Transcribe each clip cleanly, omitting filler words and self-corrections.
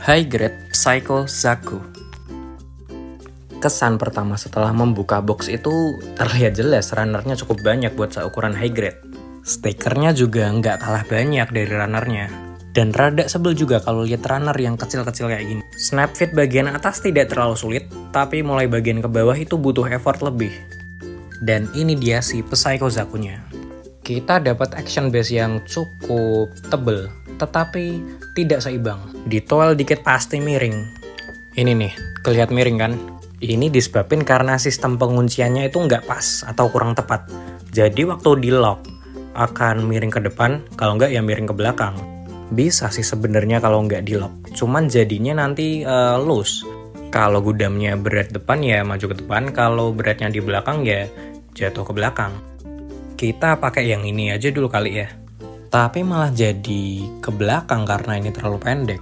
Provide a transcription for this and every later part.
High Grade Psycho Zaku. Kesan pertama setelah membuka box itu terlihat jelas runnernya cukup banyak buat seukuran high grade. Stikernya juga nggak kalah banyak dari runnernya. Dan rada sebel juga kalau lihat runner yang kecil-kecil kayak gini. Snap fit bagian atas tidak terlalu sulit, tapi mulai bagian ke bawah itu butuh effort lebih. Dan ini dia si Psycho Zakunya. Kita dapat action base yang cukup tebel, tetapi tidak seimbang. Ditoel dikit pasti miring. Ini nih, kelihatan miring kan? Ini disebabkan karena sistem pengunciannya itu nggak pas atau kurang tepat. Jadi waktu di lock akan miring ke depan, kalau nggak ya miring ke belakang. Bisa sih sebenarnya kalau nggak di lock, cuman jadinya nanti loose. Kalau gudamnya berat depan ya maju ke depan, kalau beratnya di belakang ya jatuh ke belakang. Kita pakai yang ini aja dulu kali ya. Tapi malah jadi ke belakang karena ini terlalu pendek.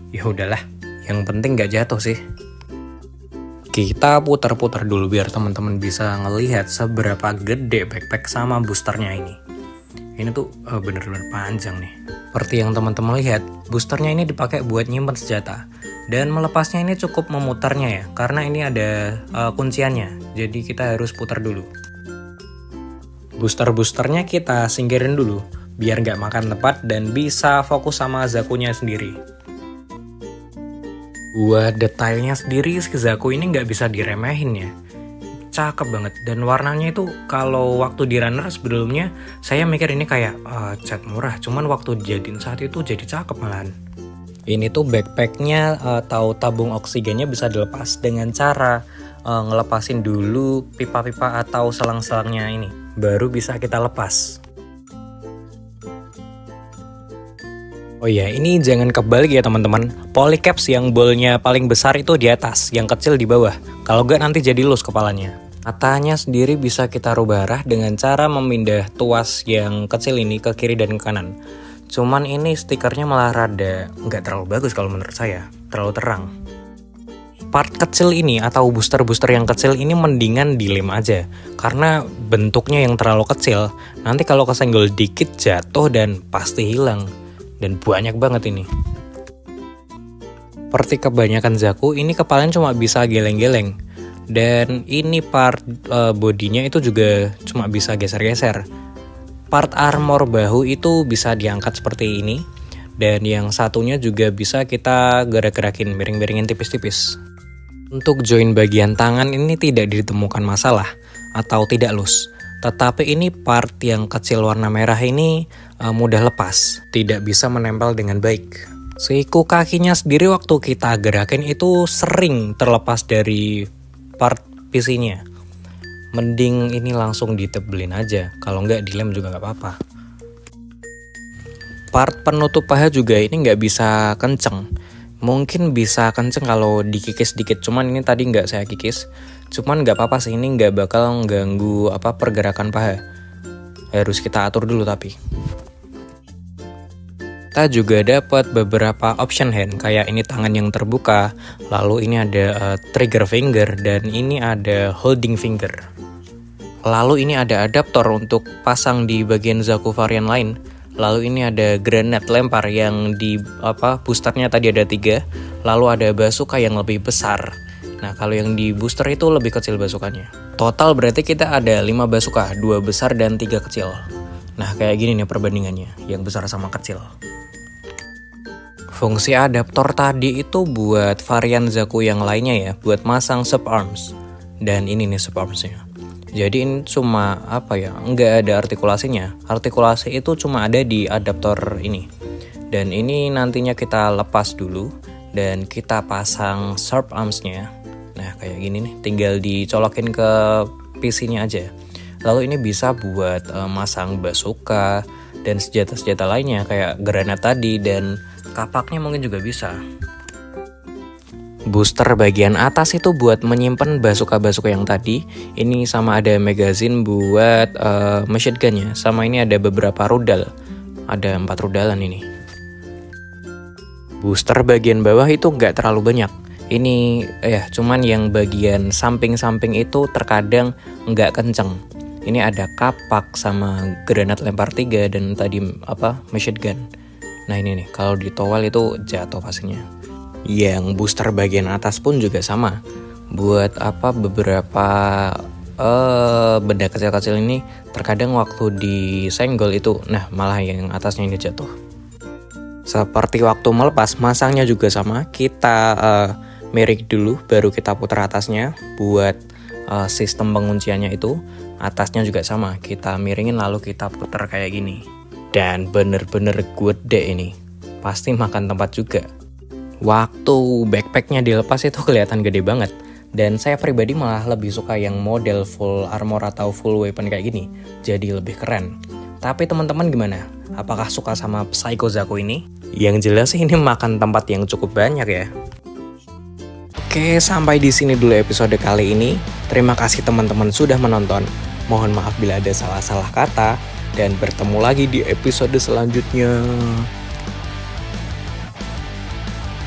Ya udahlah, yang penting nggak jatuh sih. Kita putar-putar dulu biar teman-teman bisa ngelihat seberapa gede backpack sama boosternya ini. Ini tuh bener-bener panjang nih. Seperti yang teman-teman lihat, boosternya ini dipakai buat nyimpen senjata. Dan melepasnya ini cukup memutarnya ya, karena ini ada kunciannya. Jadi kita harus putar dulu. Booster-boosternya kita singkirin dulu, biar nggak makan tempat dan bisa fokus sama Zakunya sendiri. Buat detailnya sendiri, Zaku ini nggak bisa diremehin ya. Cakep banget, dan warnanya itu kalau waktu di runner sebelumnya, saya mikir ini kayak cat murah, cuman waktu dijadiin saat itu jadi cakep malahan. Ini tuh backpacknya atau tabung oksigennya bisa dilepas dengan cara ngelepasin dulu pipa-pipa atau selang-selangnya ini, baru bisa kita lepas. Oh iya, ini jangan kebalik ya teman-teman. Polycaps yang bolnya paling besar itu di atas, yang kecil di bawah. Kalau nggak nanti jadi loose kepalanya. Matanya sendiri bisa kita rubah arah dengan cara memindah tuas yang kecil ini ke kiri dan ke kanan. Cuman ini stikernya malah rada nggak terlalu bagus kalau menurut saya, terlalu terang. Part kecil ini atau booster-booster yang kecil ini mendingan dilem aja, karena bentuknya yang terlalu kecil, nanti kalau kesenggol dikit jatuh dan pasti hilang. Dan banyak banget ini. Seperti kebanyakan Zaku, ini kepalanya cuma bisa geleng-geleng. Dan ini part bodinya itu juga cuma bisa geser-geser. Part armor bahu itu bisa diangkat seperti ini. Dan yang satunya juga bisa kita gerak-gerakin, miring-miringin tipis-tipis. Untuk join bagian tangan ini tidak ditemukan masalah atau tidak loose. Tetapi ini part yang kecil warna merah ini mudah lepas, tidak bisa menempel dengan baik. Siku kakinya sendiri waktu kita gerakin itu sering terlepas dari part PC-nya. Mending ini langsung ditebelin aja, kalau nggak dilem juga nggak apa-apa. Part penutup paha juga ini nggak bisa kenceng. Mungkin bisa kenceng kalau dikikis dikit, cuman ini tadi nggak saya kikis. Cuman nggak apa-apa sih, ini nggak bakal ganggu pergerakan paha. Harus kita atur dulu tapi. Kita juga dapat beberapa option hand, kayak ini tangan yang terbuka, lalu ini ada trigger finger, dan ini ada holding finger. Lalu ini ada adaptor untuk pasang di bagian Zaku varian lain. Lalu ini ada granat lempar yang di boosternya tadi ada 3. Lalu ada bazooka yang lebih besar. Nah kalau yang di booster itu lebih kecil bazookannya. Total berarti kita ada 5 bazooka, 2 besar dan 3 kecil. Nah kayak gini nih perbandingannya, yang besar sama kecil. Fungsi adaptor tadi itu buat varian Zaku yang lainnya ya, buat masang sub arms. Dan ini nih sub armsnya. Jadi ini cuma nggak ada artikulasinya. Artikulasi itu cuma ada di adaptor ini. Dan ini nantinya kita lepas dulu dan kita pasang sharp arms-nya. Nah kayak gini nih, tinggal dicolokin ke PC-nya aja. Lalu ini bisa buat masang bazooka dan senjata-senjata lainnya kayak granat tadi, dan kapaknya mungkin juga bisa. Booster bagian atas itu buat menyimpan bazooka-bazooka yang tadi. Ini sama ada magazine buat machine gun-nya. Sama ini ada beberapa rudal. Ada 4 rudalan ini. Booster bagian bawah itu nggak terlalu banyak. Ini cuman yang bagian samping-samping itu terkadang nggak kenceng. Ini ada kapak sama granat lempar 3 dan tadi machine gun. Nah ini nih, kalau di towel itu jatuh pastinya. Yang booster bagian atas pun juga sama. Buat apa beberapa benda kecil-kecil ini terkadang waktu disenggol itu, nah malah yang atasnya ini jatuh. Seperti waktu melepas, masangnya juga sama. Kita miring dulu, baru kita putar atasnya. Buat sistem pengunciannya itu, atasnya juga sama. Kita miringin lalu kita putar kayak gini. Dan bener-bener gede ini. Pasti makan tempat juga. Waktu backpacknya dilepas itu kelihatan gede banget. Dan saya pribadi malah lebih suka yang model full armor atau full weapon kayak gini. Jadi lebih keren. Tapi teman-teman gimana? Apakah suka sama Psycho Zaku ini? Yang jelas sih ini makan tempat yang cukup banyak ya. Oke, sampai di sini dulu episode kali ini. Terima kasih teman-teman sudah menonton. Mohon maaf bila ada salah-salah kata. Dan bertemu lagi di episode selanjutnya.